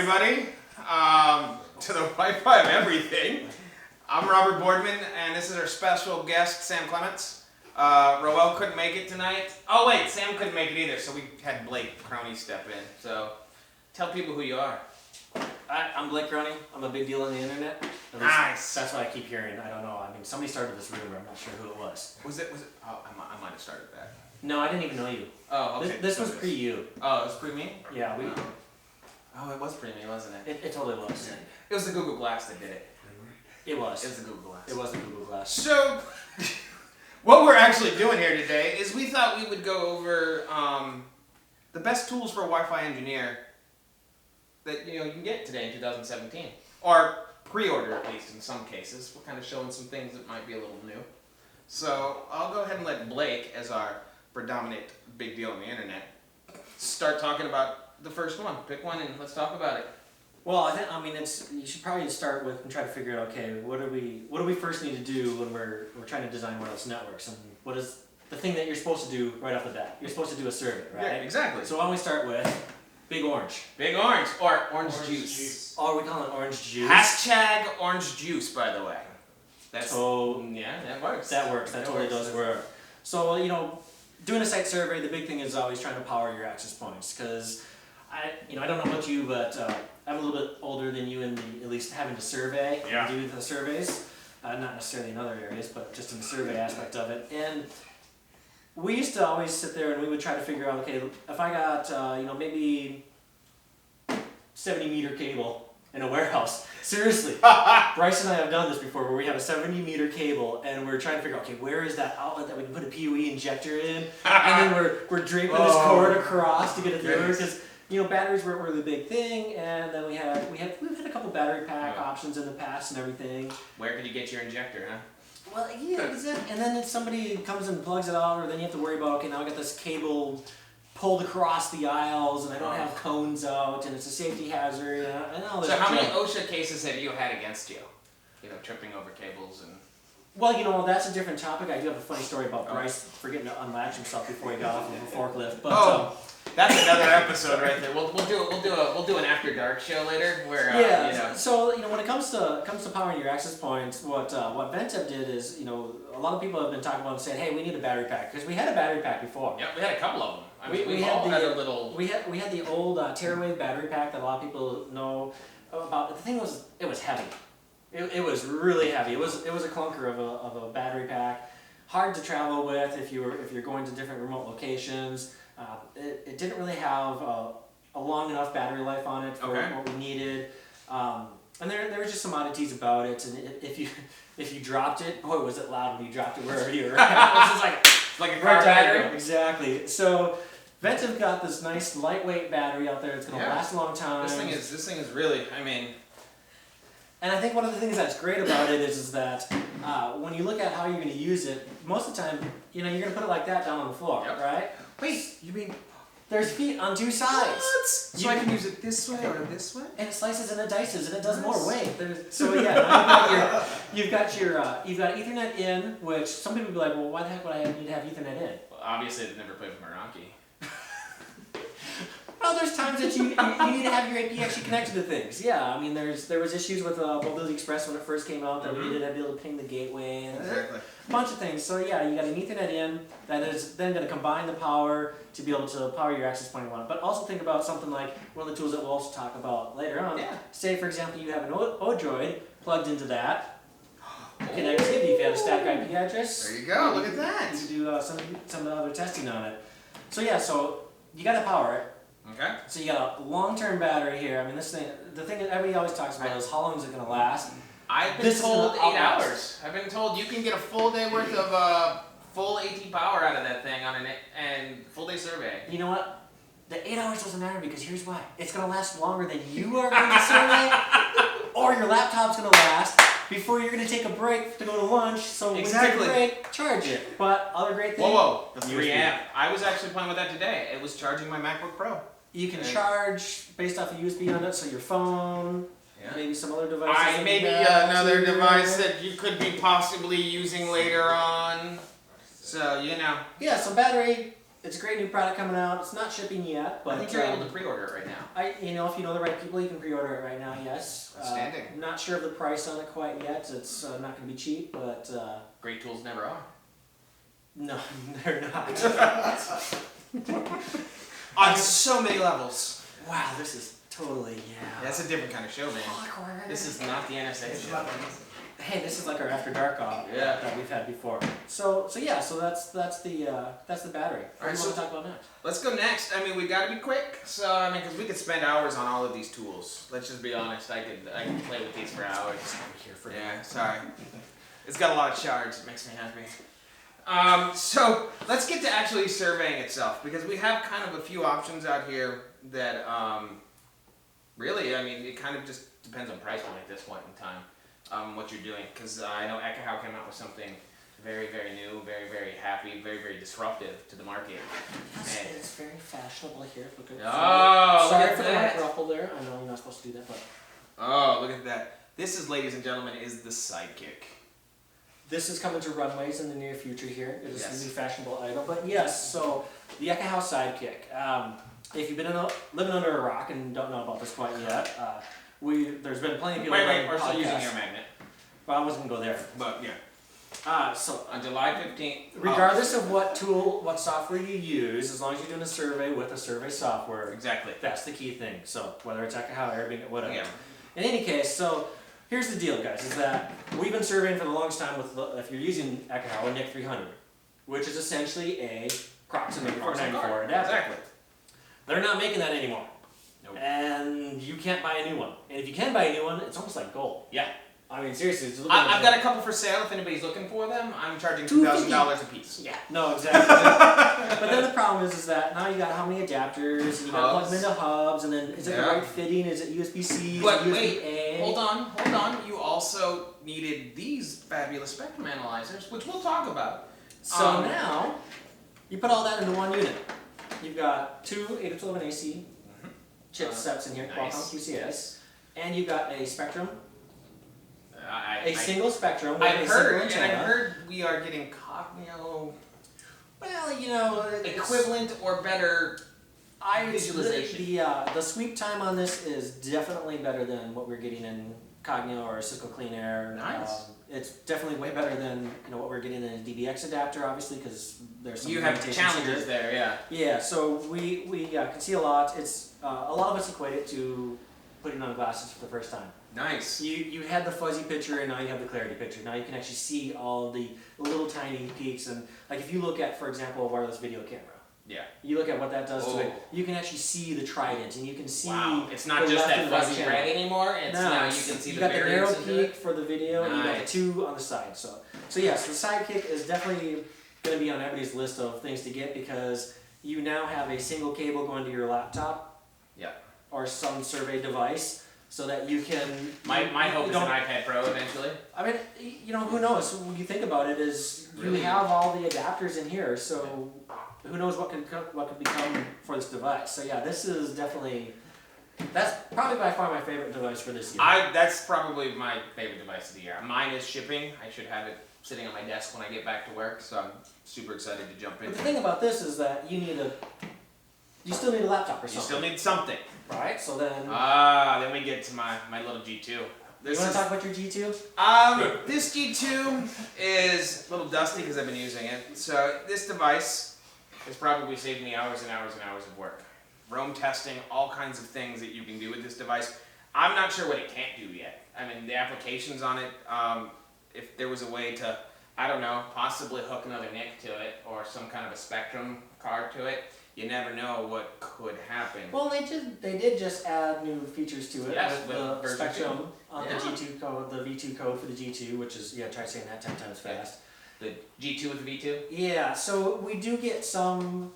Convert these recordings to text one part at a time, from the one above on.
everybody, to the Wi-Fi of everything. I'm Robert Boardman, and this is our special guest, Sam Clements. Roel couldn't make it tonight. Oh wait, Sam couldn't make it either, so we had Blake Krone step in. So, tell people who you are. I'm Blake Krone. I'm a big deal on the internet. Nice. That's what I keep hearing. I don't know. I mean, somebody started this rumor. I'm not sure who it was. Was it? Oh, I might have started that. No, I didn't even know you. Oh, okay. This was pre you. Oh, it was pre me? Yeah, we. Oh, it was pre me, wasn't it? It totally was. It was the Google Glass that did it. It was. It was the Google Glass. It was the Google Glass. So, what we're actually doing here today is we thought we would go over the best tools for a Wi-Fi engineer that you can get today in 2017, or pre-order at least in some cases. We're kind of showing some things that might be a little new. So I'll go ahead and let Blake, as our predominant big deal on the internet, start talking about the first one. Pick one and let's talk about it. Well, you should probably start with and try to figure out, okay, what do we first need to do when we're trying to design wireless networks, and what is the thing that you're supposed to do right off the bat? You're supposed to do a survey, right? Yeah, exactly. So why don't we start with Big Orange. Big Orange, or orange juice. Oh, we call it orange juice. Hashtag orange juice, by the way. That's, yeah, that works. That works. That totally does work. So, doing a site survey, the big thing is always trying to power your access points, because I don't know about you, but I'm a little bit older than you in at least having to survey and do the surveys. Not necessarily in other areas, but just in the survey aspect of it. And we used to always sit there and we would try to figure out, okay, if I got, maybe 70-meter cable in a warehouse. Seriously, Bryce and I have done this before, where we have a 70-meter cable and we're trying to figure out, okay, where is that outlet that we can put a PoE injector in? And then we're draping this cord across to get it through, because batteries weren't really a big thing, and then we've had a couple battery pack options in the past and everything. Where could you get your injector, huh? Well, yeah, exactly. And then if somebody comes and plugs it out, or then you have to worry about, okay, now I got this cable pulled across the aisles, and I don't have cones out, and it's a safety hazard, and all this. So how many OSHA cases have you had against you? Tripping over cables and... Well, that's a different topic. I do have a funny story about Bryce forgetting to unlatch himself before he got off of a forklift. But that's another episode right there. We'll do an after dark show later where So when it comes to powering your access points, what Ventev did is a lot of people have been talking about and saying, hey, we need a battery pack, because we had a battery pack before. Yeah, we had a couple of them. We had a little. We had the old TeraWave battery pack that a lot of people know about. The thing was, it was heavy. It was really heavy. It was a clunker of a battery pack, hard to travel with if you're going to different remote locations. It didn't really have a long enough battery life on it for what we needed. And there were just some oddities about it. And if you dropped it, boy, was it loud when you dropped it wherever you were at. It was like a car battery. Exactly. So Ventev got this nice lightweight battery out there. It's going to last a long time. This thing is really, And I think one of the things that's great about it is that when you look at how you're going to use it, most of the time, you're going to put it like that down on the floor, right? Wait, you mean... There's feet on two sides. What? So I can use it this way or this way? And it slices and it dices and it does more weight. So yeah, you've got Ethernet in, which some people be like, well, why the heck would I need to have Ethernet in? Well, obviously they've never played with Meraki. Well, there's times that you need to have your AP actually connected to things. Yeah, there was issues with Mobility Express when it first came out, that we needed to be able to ping the gateway and a bunch of things. So yeah, you got an Ethernet in that is then going to combine the power to be able to power your access point you want. But also think about something like one of the tools that we'll also talk about later on. Yeah. Say, for example, you have an ODroid plugged into that. Connectivity, if you have a static IP address. There you go, look at that. You can do some of the other testing on it. So yeah, so you got to power it. Okay. So you got a long-term battery here. The thing that everybody always talks about is how long is it going to last? I've been told 8 hours. I've been told you can get a full day worth of full AT power out of that thing on and full day survey. You know what? The 8 hours doesn't matter, because here's why. It's going to last longer than you are going to survey, or your laptop's going to last before you're going to take a break to go to lunch. So when you take a break, charge it. But other great thing. Whoa, the 3 amp. I was actually playing with that today. It was charging my MacBook Pro. You can charge based off of USB on it, so your phone, maybe some other devices. Maybe another device that you could be possibly using later on. So, Yeah, so battery It's a great new product coming out. It's not shipping yet, but I think you're able to pre-order it right now. if you know the right people, you can pre-order it right now. Yes. Outstanding. I'm not sure of the price on it quite yet. It's not going to be cheap, but Great tools never are. no, they're not. On so many levels. Wow, this is totally That's a different kind of show, man. This is not the NSA show. Hey, this is like our after dark off that we've had before. So that's the battery. What do you want to talk about next? Let's go next. I mean, we got to be quick. So I mean, because we could spend hours on all of these tools. Let's just be honest. I could play with these for hours. Sorry. It's got a lot of shards. It makes me happy. So let's get to actually surveying itself, because we have kind of a few options out here that really, I mean, it kind of just depends on price point at this point in time. What you're doing, because I know Ekahau came out with something very, very new, very, very happy, very, very disruptive to the market. It's very fashionable here. Look at sorry for the mic ruffle there. I know you're not supposed to do that, but look at that. This is, ladies and gentlemen, is the SideKick. This is coming to runways in the near future here. It is a new fashionable item, but yes. So the Ekahau SideKick. If you've been living under a rock and don't know about this quite yet. There's been plenty of people. Wait, we're still using your magnet. Well, I wasn't going to go there. But yeah. So on July 15th. Regardless of what software you use, as long as you're doing a survey with a survey software. Exactly. That's the key thing. So whether it's Ekahau, Airbnb, whatever. Yeah. In any case, so here's the deal, guys, is that we've been surveying for the longest time with, if you're using Ekahau, a NIC 300, which is essentially a Proximate 494 adapter. Exactly. They're not making that anymore. Nope. And you can't buy a new one. And if you can buy a new one, it's almost like gold. Yeah. I mean, seriously. I've got a couple for sale if anybody's looking for them. I'm charging $2,000 a piece. Yeah. No, exactly. But then the problem is that now you got how many adapters, and you got to plug them into hubs, and then is it the right fitting? Is it USB-C? But USB-A? wait, hold on. You also needed these fabulous spectrum analyzers, which we'll talk about. So now, you put all that into one unit. You've got two 8-12 AC chipsets in here, Qualcomm QCS, and you've got a Spectrum, single Spectrum with a single antenna. And I've heard we are getting Cognio. Well, you know, equivalent or better visualization. The sweep time on this is definitely better than what we're getting in Cognio or Cisco Clean Air. Nice. It's definitely way better than what we're getting in a DBX adapter, obviously, because there's some challenges there. Yeah. Yeah. So we can see a lot. It's a lot of it's equated to putting on glasses for the first time. Nice. You had the fuzzy picture, and now you have the clarity picture. Now you can actually see all the little tiny peaks, and like if you look at, for example, a wireless video camera. Yeah. You look at what that does to it. You can actually see the trident, and you can see. Wow. It's not just that fuzzy red anymore. It's now you can see you got the narrow peak it. for the video, and you got the two on the side. So yes, the SideKick is definitely going to be on everybody's list of things to get, because you now have a single cable going to your laptop. Yeah. Or some survey device, so that you can. My hope is an iPad Pro eventually. I mean, who knows? When you think about it, is you have all the adapters in here, so who knows what could become for this device? So yeah, this is definitely. That's probably by far my favorite device for this year. That's probably my favorite device of the year. Mine is shipping. I should have it sitting on my desk when I get back to work, so I'm super excited to jump in. But the thing about this is that you still need a laptop or something. You still need something. Right, so then. Then we get to my little G2. You want to talk about your G2? This G2 is a little dusty because I've been using it. So this device has probably saved me hours and hours and hours of work. Roam testing, all kinds of things that you can do with this device. I'm not sure what it can't do yet. I mean, the applications on it, if there was a way to, I don't know, possibly hook another NIC to it or some kind of a Spectrum card to it. You never know what could happen. Well, they did just add new features to it. Yes, with the Spectrum on the G2 code, the V2 code for the G2, which is try saying that 10 times fast. The G2 with the V2. Yeah, so we do get some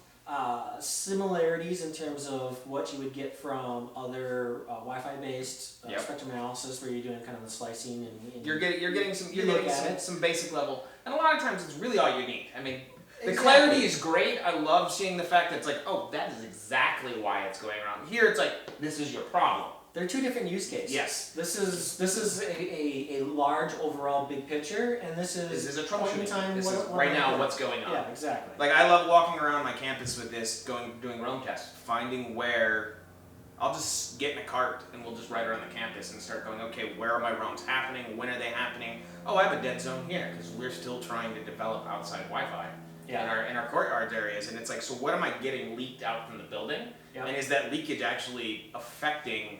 similarities in terms of what you would get from other Wi-Fi based spectrum analysis, where you're doing kind of the slicing and you're getting some basic level, and a lot of times it's really all you need. I mean, The clarity is great. I love seeing the fact that it's like, oh, that is exactly why it's going wrong. Here it's like, this is your problem. They're two different use cases. Yes. This is a large overall big picture, and this is a troubleshooting. time. This is right now what's going on. Yeah, exactly. Like I love walking around my campus with this, doing roam tests, finding where I'll just get in a cart and we'll just ride around the campus and start going, okay, where are my roams happening? When are they happening? Oh, I have a dead zone here because we're still trying to develop outside Wi-Fi in our courtyards areas, and it's like, so what am I getting leaked out from the building? Yep. And is that leakage actually affecting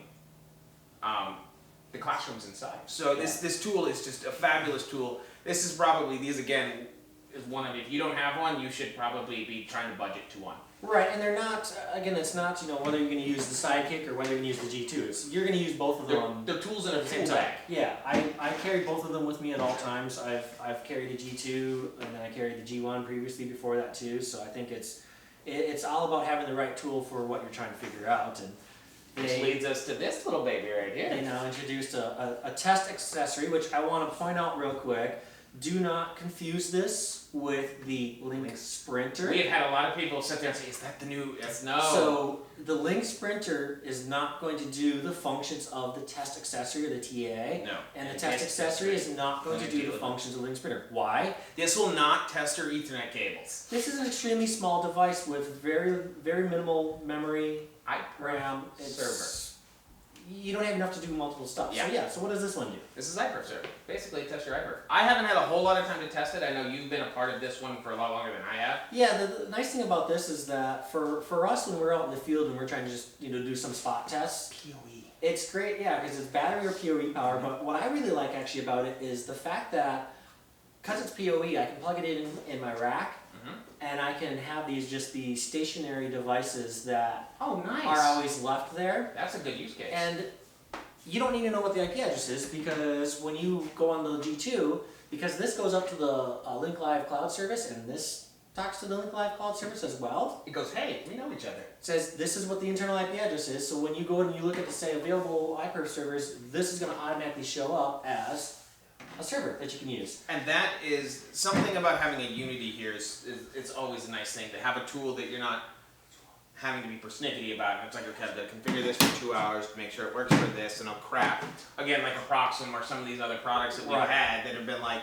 the classrooms inside? So this tool is just a fabulous tool. This is probably, these again, is one of, if you don't have one, you should probably be trying to budget to one. Right, and they're not, again, it's not, whether you're going to use the SideKick or whether you're going to use the G2. You're going to use both of them. They're tools in a same tool bag. Yeah, I carry both of them with me at all times. I've carried the G2, and then I carried the G1 previously before that too, so I think it's all about having the right tool for what you're trying to figure out. And which leads us to this little baby right here. They now introduced a test accessory, which I want to point out real quick. Do not confuse this with the Link Sprinter. We have had a lot of people sit there and say, is that the new, no. So the Link Sprinter is not going to do the functions of the test accessory or the TA. No. And the test accessory is not going to do the functions of the Link Sprinter. Why? This will not test your Ethernet cables. This is an extremely small device with very, very minimal memory, RAM, server. You don't have enough to do multiple stuff. Yeah. So what does this one do? This is iPerf server. Basically, test your iPerf. I haven't had a whole lot of time to test it. I know you've been a part of this one for a lot longer than I have. Yeah, the nice thing about this is that for us when we're out in the field and we're trying to just do some spot tests, PoE. It's great, because it's battery or PoE power. But what I really like actually about it is the fact that because it's PoE, I can plug it in my rack. And I can have these just the stationary devices that are always left there. That's a good use case. And you don't need to know what the IP address is because when you go on the G2, because this goes up to the Link Live cloud service and this talks to the Link Live cloud service as well. It goes, hey, we know each other. It says this is what the internal IP address is. So when you go and you look at the say available iPerf servers, this is going to automatically show up as a server that you can use. And that is something about having a Unity here is it's always a nice thing to have a tool that you're not having to be persnickety about. And it's like, okay, I have to configure this for 2 hours to make sure it works for this, and oh crap. Again, like a Proxim or some of these other products that we've had that have been like,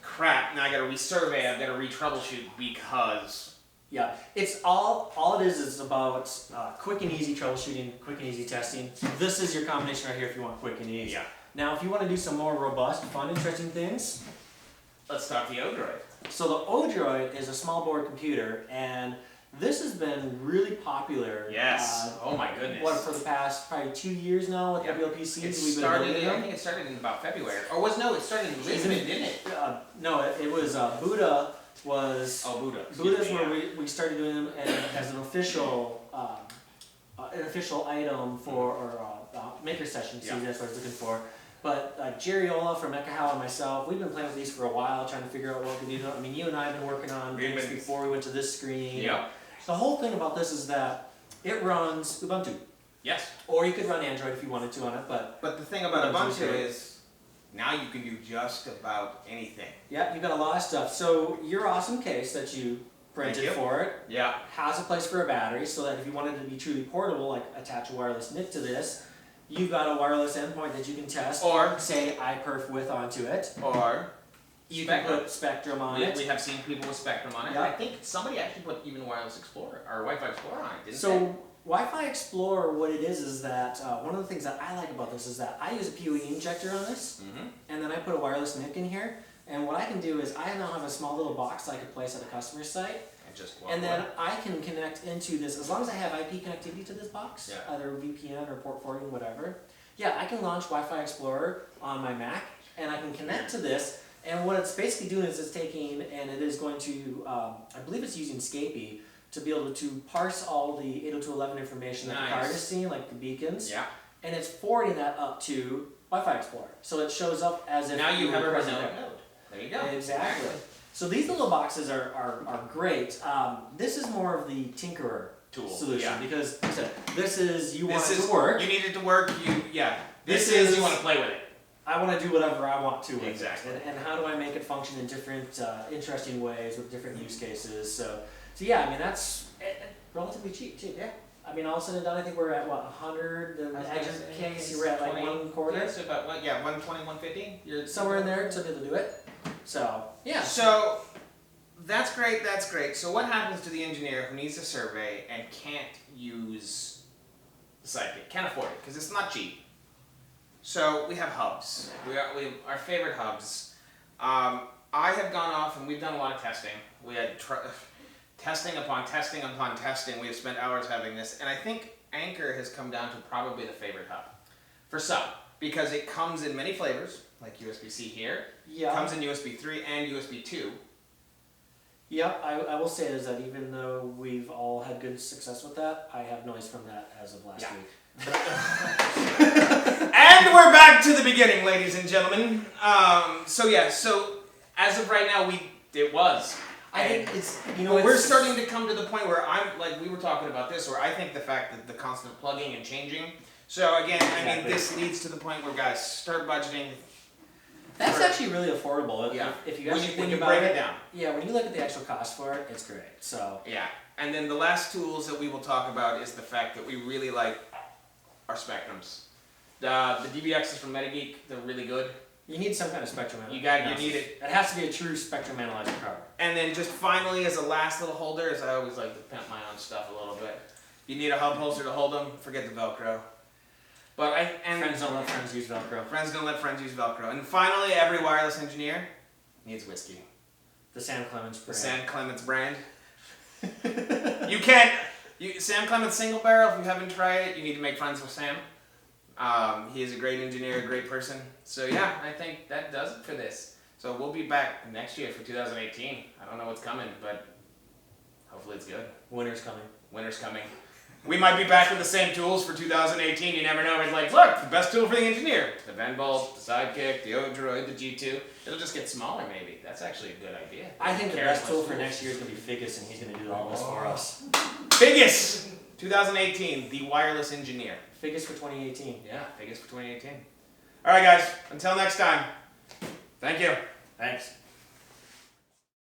crap, now I gotta resurvey, I've gotta re-troubleshoot because... Yeah, it's all it is about quick and easy troubleshooting, quick and easy testing. This is your combination right here if you want quick and easy. Yeah. Now, if you want to do some more robust, fun, interesting things, let's talk the ODroid. So the ODroid is a small board computer, and this has been really popular. Yes. Oh my goodness. What, for the past probably 2 years now with WLPCs? I think it started in about February. Or it started in Lisbon, didn't it? No, it was Buddha was. Oh, Buddha. Buddha's where we started doing them as an official item for our maker session. See, that's what I was looking for. But Jerry Ola from Ekahau and myself, we've been playing with these for a while, trying to figure out what we do. I mean, you and I have been working on things before we went to this screen. Yeah. The whole thing about this is that it runs Ubuntu. Yes. Or you could run Android if you wanted to on it, but the thing about Ubuntu is now you can do just about anything. Yeah, you've got a lot of stuff. So your awesome case that you printed for it has a place for a battery, so that if you wanted it to be truly portable, like attach a wireless NIC to this, you've got a wireless endpoint that you can test, or say iPerf with onto it, or you can put Spectrum on it. We have seen people with Spectrum on it. Yep. I think somebody actually put even Wireless Explorer or Wi-Fi Explorer on it, didn't they? So Wi-Fi Explorer, what it is that one of the things that I like about this is that I use a PoE injector on this, and then I put a wireless NIC in here, and what I can do is I now have a small little box that I can place at a customer's site. And then I can connect into this, as long as I have IP connectivity to this box, either VPN or port forwarding, whatever. Yeah, I can launch Wi-Fi Explorer on my Mac, and I can connect to this, and what it's basically doing is it's taking, and it is going to, I believe it's using Scapy, to be able to parse all the 802.11 information that the card is seeing, like the beacons, and it's forwarding that up to Wi-Fi Explorer. So it shows up as if now you have a remote node. There you go. Exactly. So these little boxes are great. This is more of the tinkerer solution because like I said, this is you want it to work. You need it to work. This is you want to play with it. I want to do whatever I want to with Exactly. it. And how do I make it function in different interesting ways with different use cases. So yeah, I mean, that's relatively cheap too. Yeah. I mean, all said and done, I think we're at what, 100? In the edge case, you were at like 1 quarter? Yeah, so about 120, 150. You're Somewhere in there to be able to do it. So, yeah. So, that's great, that's great. So what happens to the engineer who needs a survey and can't use the SideKick, can't afford it, because it's not cheap? So we have hubs. We have our favorite hubs. I have gone off and we've done a lot of testing. We had testing upon testing upon testing. We have spent hours having this, and I think Anker has come down to probably the favorite hub for some, because it comes in many flavors, like USB-C here. Yeah. It comes in USB 3 and USB 2. Yep, I will say is that even though we've all had good success with that, I have noise from that as of last week. And we're back to the beginning, ladies and gentlemen. So as of right now, I think it's, we're starting to come to the point where we were talking about this, where I think the fact that the constant plugging and changing. So again, I mean, this leads to the point where guys start budgeting. That's actually really affordable. Yeah. If you actually when think you about break it. it down. Yeah, when you look at the actual cost for it, it's great. So. Yeah. And then the last tools that we will talk about is the fact that we really like our spectrums. The DBXs from MetaGeek, they're really good. You need some kind of spectrum analyzer. You need it. It has to be a true spectrum analyzer card. And then just finally, as a last little holder, as I always like to pimp my own stuff a little bit. You need a HubHolster to hold them. Forget the Velcro. But friends don't let friends use Velcro. Friends don't let friends use Velcro. And finally, every wireless engineer needs whiskey. The Sam Clements brand. The Sam Clements brand. You can't. Sam Clements single barrel. If you haven't tried it, you need to make friends with Sam. He is a great engineer, a great person. So yeah, I think that does it for this. So we'll be back next year for 2018. I don't know what's coming, but hopefully it's good. Winter's coming. Winter's coming. We might be back with the same tools for 2018. You never know. It's like, look, the best tool for the engineer. The VenVolt, the SideKick, the ODroid, the G2. It'll just get smaller maybe. That's actually a good idea. I think the best tool for next year is going to be Figgis, and he's going to do all this for us. Figgis! 2018, the wireless engineer. Figgis for 2018. Yeah, Figgis for 2018. All right, guys. Until next time. Thank you. Thanks.